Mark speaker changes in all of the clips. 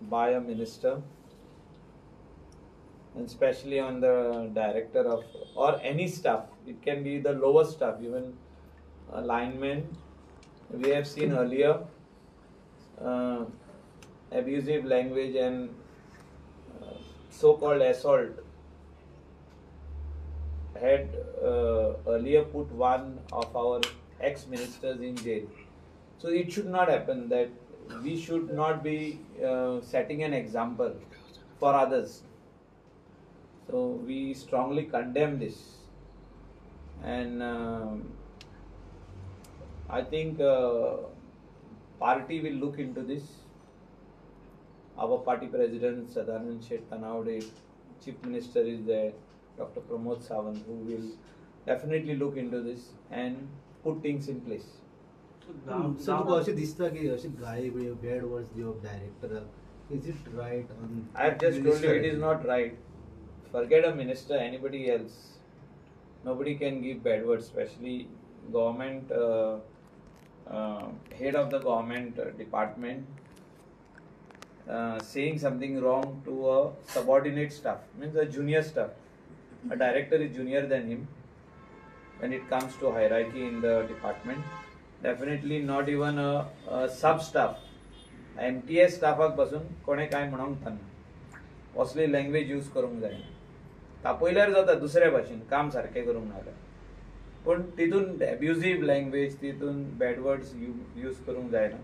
Speaker 1: by a minister, and especially on the director of or any staff. It can be the lowest staff, even linemen. We have seen earlier uh, abusive language and so-called assault had earlier put one of our ex-ministers in jail. So it should not happen that we should not be setting an example for others. So we strongly condemn this, and I think party will look into this. Our party president Sadanand Shet Tanawade, chief minister is there, Dr. Pramod Sawant, who will definitely look into this and put things in place.
Speaker 2: So तुका अशें दिसता की अशें गाय bad words दिवप director, is it right on?
Speaker 1: I have just told you it is not right. Forget a minister, anybody else. Nobody can give bad words, especially government head of the government department saying something wrong to a subordinate staff, means a junior staff. A director is junior than him when it comes to hierarchy in the department. Definitely not even a sub staff. MTS स्टाफाक पासून कोणे काय म्हणूंक थारना, असली language use करूंक जायना. तापयल्यार जाता दुसऱ्या भाशेन काम सारकें करूंक नाका, पण तितून एब्युजिव्ह लँग्वेज, तितून बॅड वर्ड्स यूज करूंक जायना.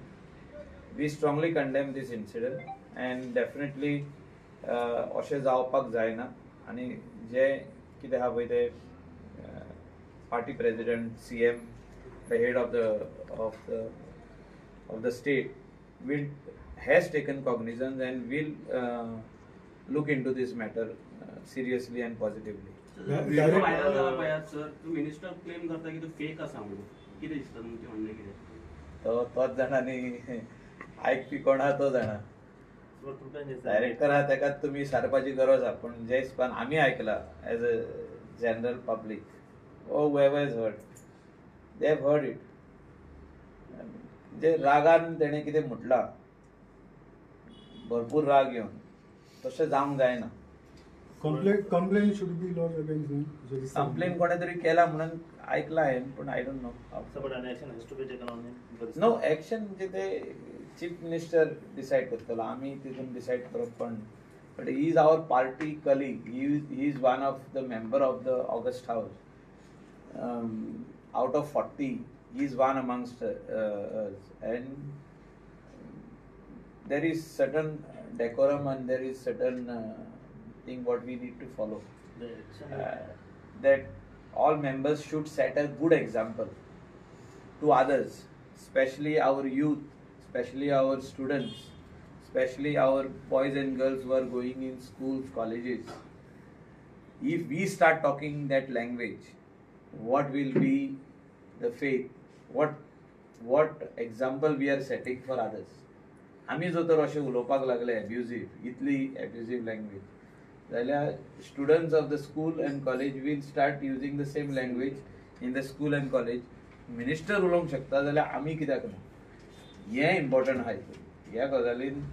Speaker 1: We strongly condemn this incident and definitely अशें जावपाक जायना. आनी जे कितें आहा पळय ते party president, CM, the head of the state has taken cognizance and will look into this matter seriously and positively.
Speaker 3: Video viral जाला पळयात सर, तू मिनिस्टर क्लेम करता की तो फेक आसा म्हणून, कितें दिसता तुमचें म्हणणें कितें?
Speaker 1: तोच जाणा न्ही, आयकपी कोण आहा तो जाणा. डायरेक्टर आहा तेकाच तुमी सारपाची गरज आहा, पण जे हिसपान आमी आयकला as a general public, whoever has heard, they have heard it. जे रागान तेणे कितें म्हटलां, भरपूर राग येवन, तशें जावंक जायना.
Speaker 4: Complaint should be lodged against him.
Speaker 1: Complain कोणे तरी केला म्हणून ऐकला हांवें, पण I don't know. No action म्हणजे ते चीफ मिनिस्टर डिसायड करतलो, आमी तितून डिसायड करप पण. But he is our party colleague, he is one of the member of the august house. Out of 40, he is one amongst us, and there is certain decorum and there is certain thing what we need to follow. That all members should set a good example to others, especially our youth, especially our students, especially our boys and girls who are going in schools, colleges. If we start talking that language, what will be the faith, what example we are setting for others. आमी जो तर अशें उलोवपाक लागले abusive, इतली abusive language, जाल्यार students of the school and college will start using the same language in the school and college. Minister उलोवंक शकता जाल्यार आमी कित्याक ना? हें इम्पॉर्टंट आहा. ह्या गजालीन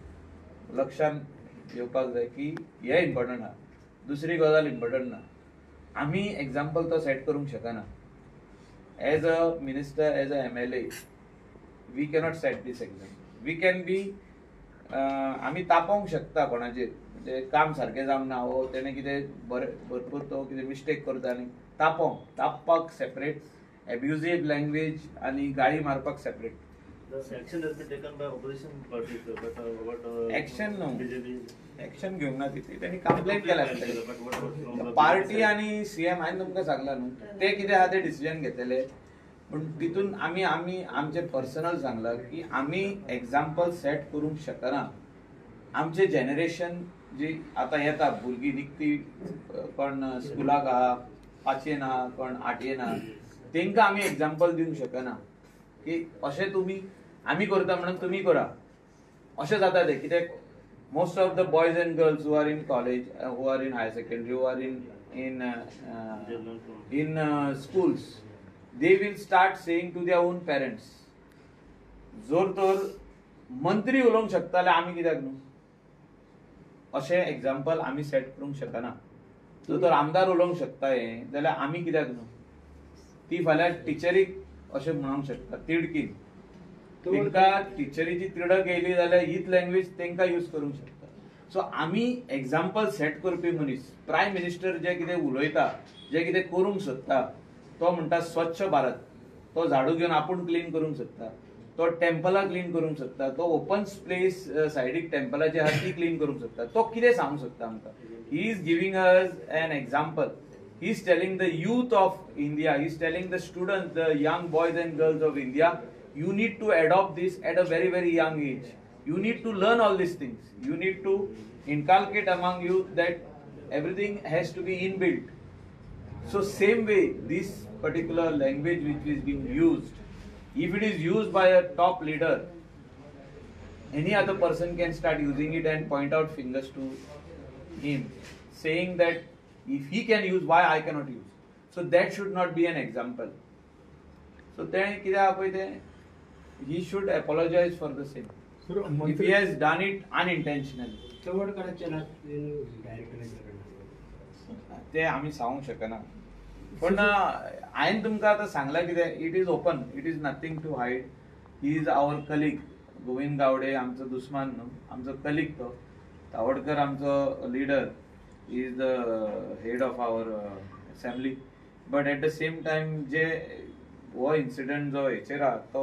Speaker 1: लक्षांत येवपाक जाय की हें इम्पॉर्टंट आहा, दुसरी गजाल इम्पॉर्टंट ना. आमी एग्जाम्पल तो सेट करूंक शकना. As a minister, as a MLA, we cannot set this example. We can be आमी तापोवंक शकता कोणाचेर, म्हणजे काम सारकें जावंक ना, वो तेणें कितें भरपूर तो कितें मिस्टेक करता आनी तापपाक सेपरेट, एब्युजिव्ह लँग्वेज आनी गाळी मारपाक सेपरेट. एक्शन घेवंक ना ती, तेणी कंप्लेंट केल्या. पार्टी आनी CM हांवें तुमकां सांगला न्हू, ते कितें आहा ते डिसिजन घेतले. पण तितून आमी आमचे पर्सनल सांगला की आमी एग्जाम्पल सेट करूंक शकना. आमचे जेनरेशन जी आतां येता, भुरगीं निकती, कोण स्कुलाक आहा, 5वेन आहा, कोण 8वेन आहा, तेंकां आमी एग्जाम्पल दिवंक शकना की अशें तुमी आमी करता म्हणून तुमी करा. अशें जाता तें कित्याक most of the boys and girls who are in college, who are in higher secondary, who are in schools, they will start saying to their own parents, जोर तर मंत्री उलोवंक शकता जाल्यार आमी कित्याक न्हू? अशें एग्जाम्पल आमी सेट करूंक शकना. सो तर आमदार उलोवंक शकता हें जाल्यार आमी कित्याक न्हू. ती फाल्यां टिचरीक अशें म्हणूंक शकता तिडकीन. तांकां टिचरीची तिडक येयली जाल्यार हीच लँग्वेज तांकां यूज करूंक शकता. सो आमी एग्जाम्पल सेट करपी मनीस. प्रायम मिनिस्टर जे कितें उलयता, जे कितें करूंक सोदता, तो म्हणटा स्वच्छ भारत. तो झाडू घेवन आपूण क्लीन करूंक सोदता. तो टेम्पलां क्लीन करूंक सोदता. तो ओपन प्लेस सायडीक टेम्पलाची आहा ती क्लीन करूंक सोदता. तो कितें सांगूंक सोदता आमकां. He is giving us an example. He is telling the youth of India, he is telling the students, the young boys and girls of India, you need to adopt this at a very, very young age. You need to learn all these things. You need to inculcate among you that everything has to be inbuilt. So same way, this particular language which is being used, if it is used by a top leader, any other person can start using it and point out fingers to him, saying that if he can use, why I cannot use. So that should not be an example. So then he should apologize for the same.
Speaker 4: Sir,
Speaker 1: If he has done it unintentionally. ते आम्ही सांगूंक शकना. पण हांवें तुमकां आतां सांगलां कितें, it is open, it is nothing to hide. He is our colleague. Govind Gawade आमचो दुस्मान न्हू, आमचो कलीग तो. तावडकर आमचो leader. He is the head of our assembly. But at the same time, जे वो incident जो हेचेर आहा तो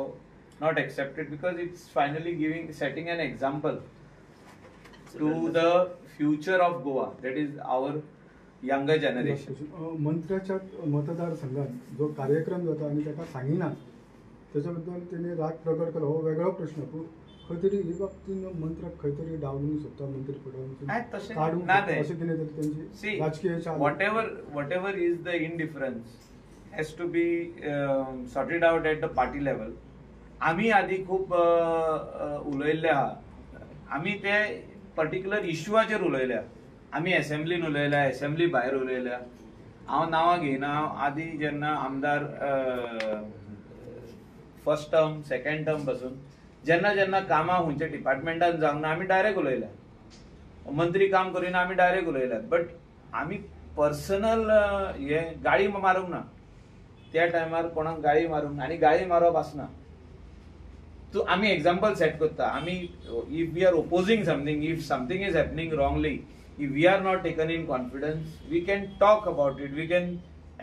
Speaker 1: not accepted because it's finally setting an example to the future of Goa. That is our younger generation.
Speaker 4: मंत्र्याच्या मतदारसंघात जो कार्यक्रम जाता आणि ताका सांगिना त्याच्याबद्दल त्याने राग प्रकट केला. हो वेगळो प्रश्न. पूण खंय तरी हे बाबतीन मंत्र्याक खंय तरी डावलूंक सोदता मंत्रीपदांतून काडूंक अशें कितें तरी तेंची राजकीय चाल.
Speaker 1: Whatever is the indifference has to be sorted out at the party level. आमी आदी खूब उलयल्ले आहा. आमी ते पर्टिक्युलर इश्यूआचेर उलयल्या. आमी असेंब्लीन उलयल्या, असेंब्ली भायर उलयल्या. हांव नांवां घेयना. आदी जेन्ना आमदार फर्स्ट टर्म, सेकंड टर्म पासून जेन्ना जेन्ना कामां खंयच्या डिपार्टमेंटान जावंक ना आमी डायरेक्ट उलयल्या. मंत्री काम करिना आमी डायरेक्ट उलयल्यात. बट आमी पर्सनल हे गाळी मारूंक ना. त्या टायमार कोणाक गाळी मारूंक ना. आनी गाळी मारप आसना. सो आमी एग्जाम्पल सेट करता. आमी if we are opposing something, if something is happening wrongly, if we are not taken in confidence, we can talk about it. We can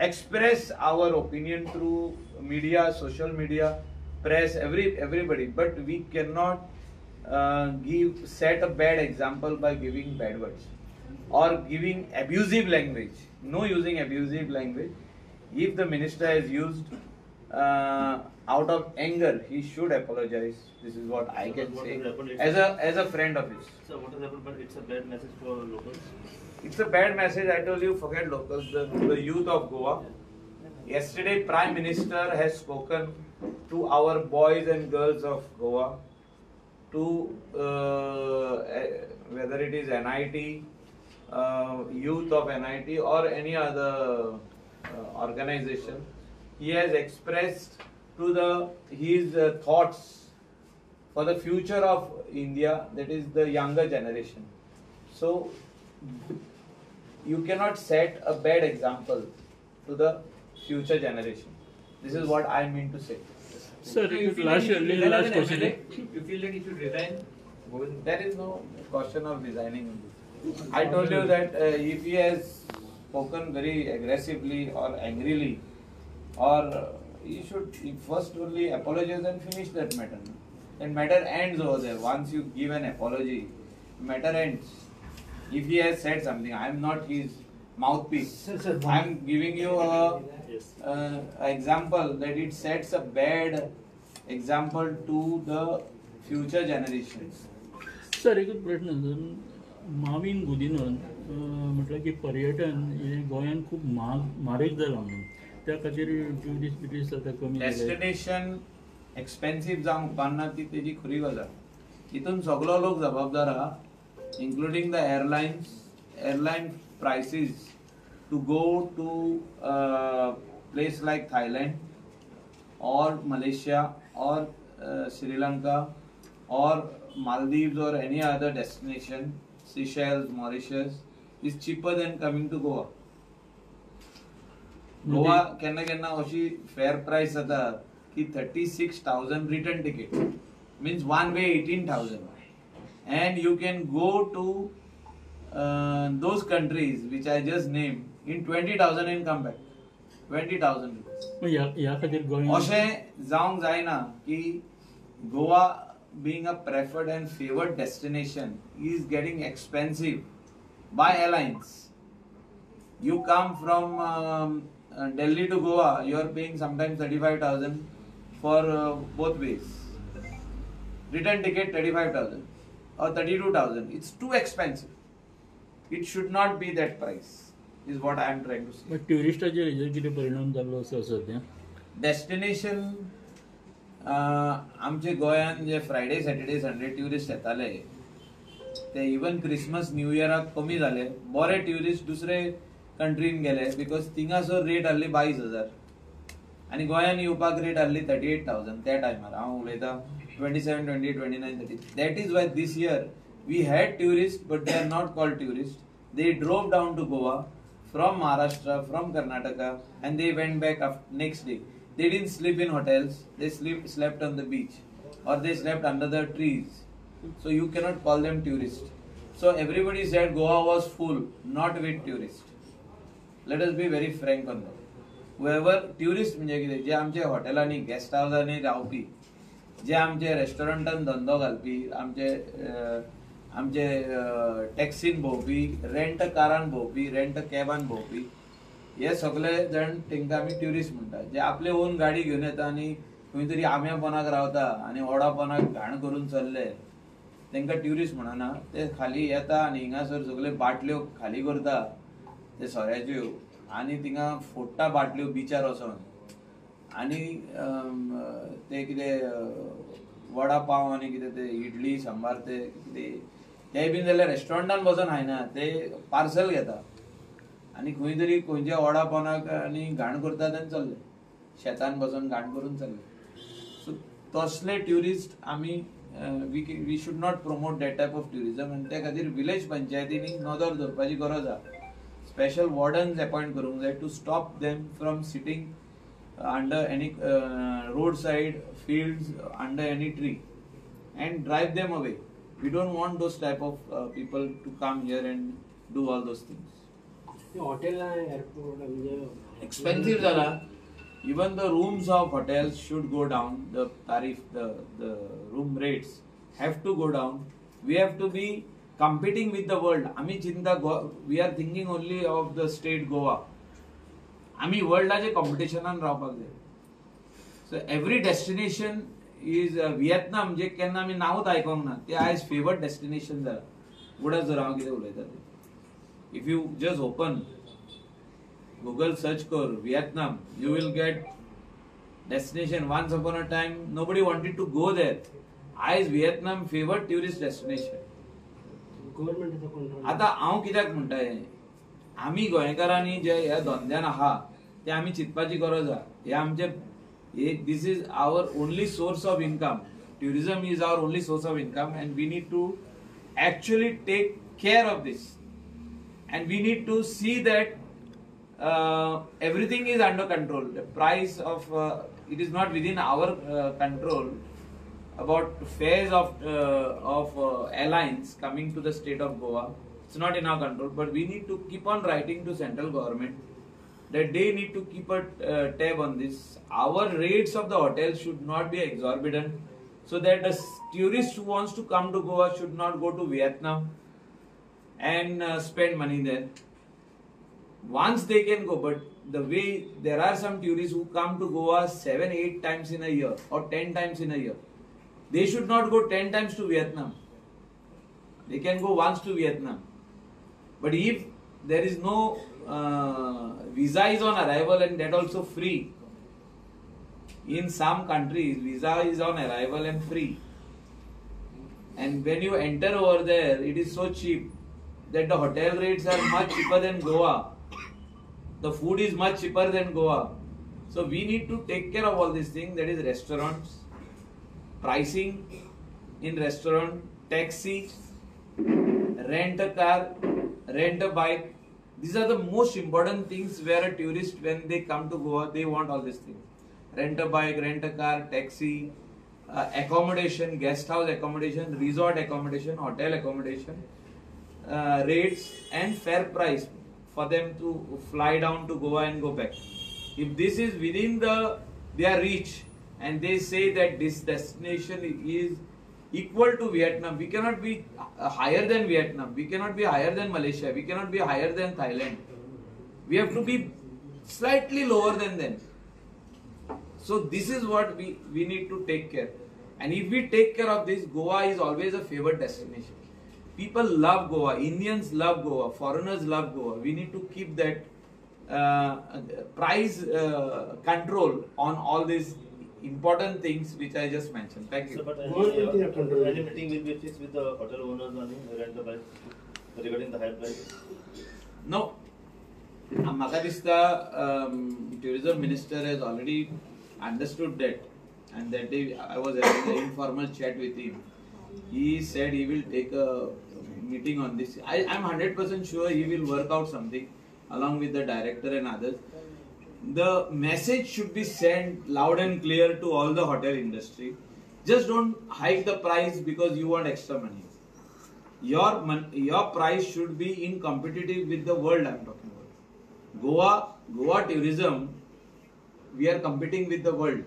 Speaker 1: express our opinion through media, social media, press, everybody. But we cannot set a bad example by giving bad words or giving abusive language. No using abusive language. If the minister has used out of anger, he should apologize. This is what I can say as a friend of his.
Speaker 3: So what has happened? But it's a bad message for locals.
Speaker 1: It's a bad message. I told you, forget locals. The youth of Goa. Yesterday, Prime Minister has spoken to our boys and girls of Goa, to whether it is NIT, youth of NIT or any other organization. He has expressed to his thoughts for the future of India, that is the younger generation. So you cannot set a bad example to the future generation. This is what I mean to say.
Speaker 5: Sir, last question.
Speaker 6: You feel like he should resign?
Speaker 1: There is no question of resigning. I told you that if he has spoken very aggressively or angrily, or he should first only apologize and finish that matter. Then matter ends over there. Once you give an apology, matter ends. If he has said something, I am not his mouthpiece. I am giving you a example that it sets a bad example to the future generations.
Speaker 5: Sir एकच प्रश्न sir, Mauvin गुदिनन म्हटलं की पर्यटन हे गोंयान खूब म्हारग जालां म्हणून त्या खातीर ट्युरिस्ट आतां कमी
Speaker 1: डेस्टिनेशन एक्सपेन्सिव जावंक उपकारना ती तेजी खरी गजाल. हितून सगळो लोक जबाबदार आहा, including the airline prices to go to a place like Thailand or Malaysia or Sri Lanka or Maldives or any other destination Seychelles, Mauritius is cheaper than coming to Goa. Goa केन्ना केन्ना अशी fair price जाता की 36,000 return ticket means one way 18,000 and you can go to those countries which I just named in 20,000 and come back 20,000 rupees.
Speaker 5: मग ह्या खातीर गोंयांत
Speaker 1: अशें जावंक जायना की Goa being a preferred and favored destination is getting expensive by airlines. You come from Delhi to Goa, you are paying sometimes 35,000 for both ways. Return ticket 35,000 or 32,000. It's too expensive. It should not be that price. Is what I am trying to say.
Speaker 5: मग ट्युरिस्टाचेर हेजेर कितें परिणाम जाल्लो आसा सद्या?
Speaker 1: Destination आमचे गोंयान जे Friday Saturday Sunday tourist येताले ते इवन क्रिसमस न्यू इयराक कमी जाले. बरे ट्युरिस्ट दुसरे कंट्रीन गेले बिकॉज थिंगासर रेट आहली 22,000 आनी गोंयान येवपाक रेट आहली 38,000 त्या टायमार. हांव उलयतां 27, 28, 29, 30. That is why this year we had tourist but they are not called tourist. They drove down to Goa from Maharashtra, from Karnataka, and they went back next day. They didn't sleep in hotels. They slept on the beach, or they slept under the trees. So you cannot call them tourists. So everybody said Goa was full, not with tourists. Let us be very frank on that. Whoever tourist म्हणजे कितें जे आमचे हॉटेलांनी guest हाऊसांनी रावपी, जे आमचे रेस्टॉरंटान धंदो घालपी, आमचे टॅक्सीन भोंवपी, रेंट कारान भोंवपी, रेंट कॅबान भोंवपी, हे सगळे जण तांकां आमी ट्युरिस्ट म्हणटा. जे आपले ओन गाडी घेवन येता आनी खंय तरी आम्यापणाक रावता आनी ओडापणाक घाण करून चल्ले तांकां ट्युरिस्ट म्हणना. ते खाली येता आनी हिंगासर सगळे बाटल्यो खाली करता ते सोऱ्याच्यो आनी थिंगा फोडटा बाटल्यो बिचार वचोन आनी ते कितें वडा पाव आनी कितें ते इडली सांबार ते कितें ते बीन जाल्यार रेस्टॉरंटान बसून खायना, ते पार्सल घेता आनी खंय तरी खंयच्या वडापावनाक आनी घाण करतात आनी चल्ले शेतान बसून घाण करून चल्ले. सो तसले ट्युरिस्ट आमी we should not promote that type of tourism आनी त्या खातीर विलेज पंचायतींनी नदर धरपाची गरज आसा. स्पेशल वॉर्डन्स अपॉयंट करूंक जाय to stop them from sitting under any road side fields under any tree and drive them away. We don't want those type of people to come here and do all those things.
Speaker 7: Hotel airport
Speaker 1: expensive zala. Even the rooms of hotels should go down. The tariff, the room rates have to go down. We have to be competing with the world. Ami chinta we are thinking only of the state Goa. Ami world aje competition an रावपाक जाय. So every destination is Vietnam जे केन्ना आमी नांवूच आयकोंक ना ते आयज favoured destination जाला. उगडास जर हांव कितें उलयता ते if you just open Google search कर Vietnam you will get destination. Once upon a time nobody wanted to go there. आयज Vietnam फेवर्ड टुरिस्ट डेस्टिनेशन.
Speaker 7: गव्हर्नमेंटाचो कंट्रोल.
Speaker 1: आता हांव कित्याक म्हणटा हें आमी गोंयकारांनी जे ह्या धंद्यान आहा ते आमी चिंतपाची गरज आहा. हे आमचे this is our only source of income. Tourism is our only source of income and we need to actually take care of this. And we need to see that everything is under control. The price of it is not within our control about fares of airlines coming to the state of Goa. It's not in our control, but we need to keep on writing to central government that they need to keep a tab on this. Our rates of the hotels should not be exorbitant, so that the tourist who wants to come to Goa should not go to Vietnam and spend money there. Once they can go, but the way there are some tourists who come to Goa 7-8 times in a year or 10 times in a year, they should not go 10 times to Vietnam. They can go once to Vietnam. But if there is no visa is on arrival and that also free. In some countries, visa is on arrival and free. And when you enter over there, it is so cheap that the hotel rates are much cheaper than Goa. The food is much cheaper than Goa. So we need to take care of all these things, that is restaurants, pricing in restaurant, taxi, rent a car, rent a bike. These are the most important things where a tourist, when they come to Goa, they want all these things. Rent a bike, rent a car, taxi, accommodation, guest house accommodation, resort accommodation, hotel accommodation, rates and fair price for them to fly down to Goa and go back. If this is within their reach and they say that this destination is equal to Vietnam, we cannot be higher than Vietnam, we cannot be higher than Malaysia, we cannot be higher than Thailand. We have to be slightly lower than them. So this is what we need to take care. And if we take care of this, Goa is always a favored destination. People love Goa, Indians love Goa, foreigners love Goa. We need to keep that price control on all these important things which I just mentioned. Thank you.
Speaker 8: So, but
Speaker 7: Control.
Speaker 8: any meeting will be fixed with the hotel owners and rent the bike regarding the high price?
Speaker 1: No. Maka dista, tourism minister has already understood that, and that day I was having an informal chat with him. He said he will take a meeting on this. I am 100% sure he will work out something along with the director and others. The message should be sent loud and clear to all the hotel industry. Just don't hike the price because you want extra money. Your price should be in competitive with the world I am talking about. Goa tourism, we are competing with the world,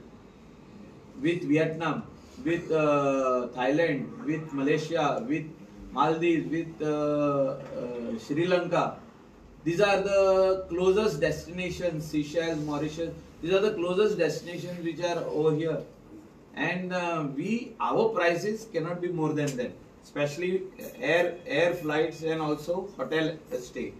Speaker 1: with Vietnam, with Thailand, with Malaysia, with Maldives, with Sri Lanka. These are the closest destinations, Seychelles, Mauritius. These are the closest destinations which are over here. And our prices cannot be more than them, especially air flights and also hotel stay.